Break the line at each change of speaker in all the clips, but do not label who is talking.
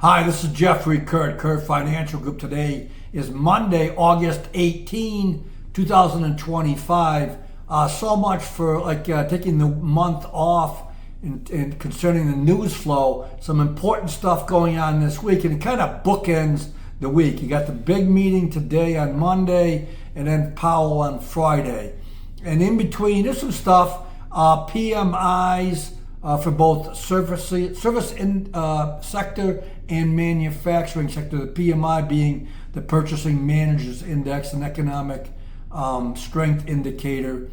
Hi, this is Jeffrey Kurt Financial Group. Today is Monday, August 18, 2025. So much for taking the month off and concerning the news flow. Some important stuff going on this week, and it kind of bookends the week. You got the big meeting today on Monday, and then Powell on Friday. And in between, there's some stuff, PMIs for both service sector and manufacturing sector. The PMI being the Purchasing Managers Index, an economic strength indicator.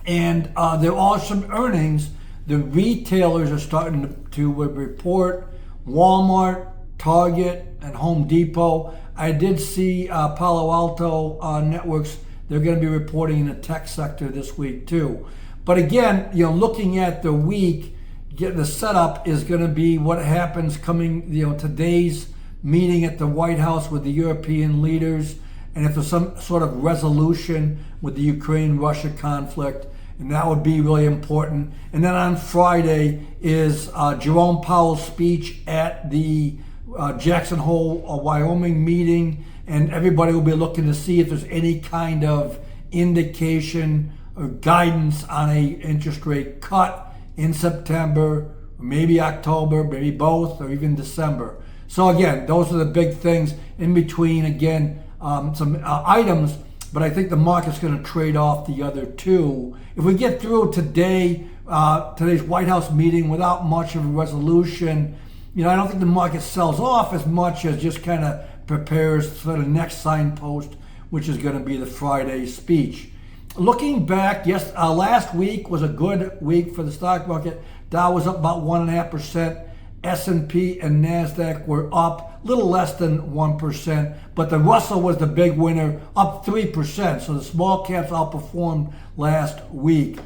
And there are some earnings. The retailers are starting to report. Walmart, Target, and Home Depot. I did see Palo Alto Networks. They're going to be reporting in the tech sector this week too. But again, looking at the week, the setup is going to be what happens coming, today's meeting at the White House with the European leaders, and if there's some sort of resolution with the Ukraine-Russia conflict, and that would be really important. And then on Friday is Jerome Powell's speech at the Jackson Hole, Wyoming meeting, and everybody will be looking to see if there's any kind of indication or guidance on a interest rate cut in September, or maybe October, maybe both, or even December. So again, those are the big things. In between, again, some items, but I think the market's going to trade off the other two. If we get through today's White House meeting without much of a resolution, I don't think the market sells off as much as just kind of prepares for the next signpost, which is going to be the Friday speech. Looking back, last week was a good week for the stock market. Dow was up about 1.5%. S&P and NASDAQ were up a little less than 1%, but the Russell was the big winner, up 3%. So the small caps outperformed last week.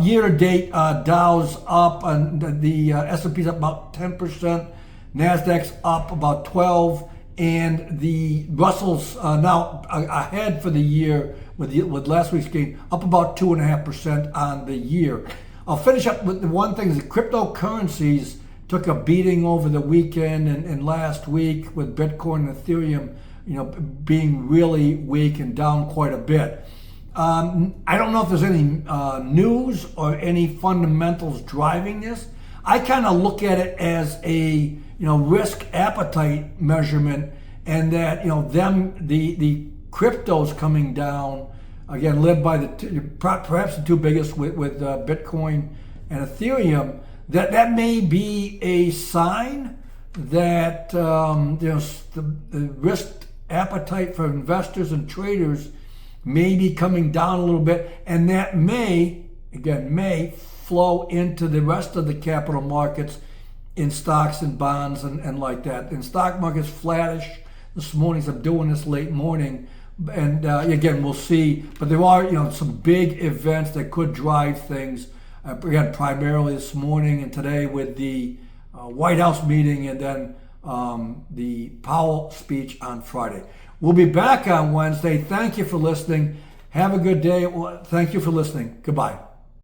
Year to date, Dow's up, and the S&P's up about 10%. NASDAQ's up about 12%. And the Russell's now ahead for the year with last week's gain, up about 2.5% on the year. I'll finish up with the one thing: is the cryptocurrencies took a beating over the weekend and last week, with Bitcoin and Ethereum, being really weak and down quite a bit. I don't know if there's any news or any fundamentals driving this. I kind of look at it as a risk appetite measurement, and that the cryptos coming down again, led by perhaps the two biggest with Bitcoin and Ethereum. That may be a sign that the risk appetite for investors and traders may be coming down a little bit, and that may flow into the rest of the capital markets in stocks and bonds and like that. And stock market's flattish this morning. I'm doing this late morning, and again, we'll see. But there are some big events that could drive things. Again, primarily this morning and today with the White House meeting, and then the Powell speech on Friday. We'll be back on Wednesday. Thank you for listening. Have a good day. Thank you for listening. Goodbye.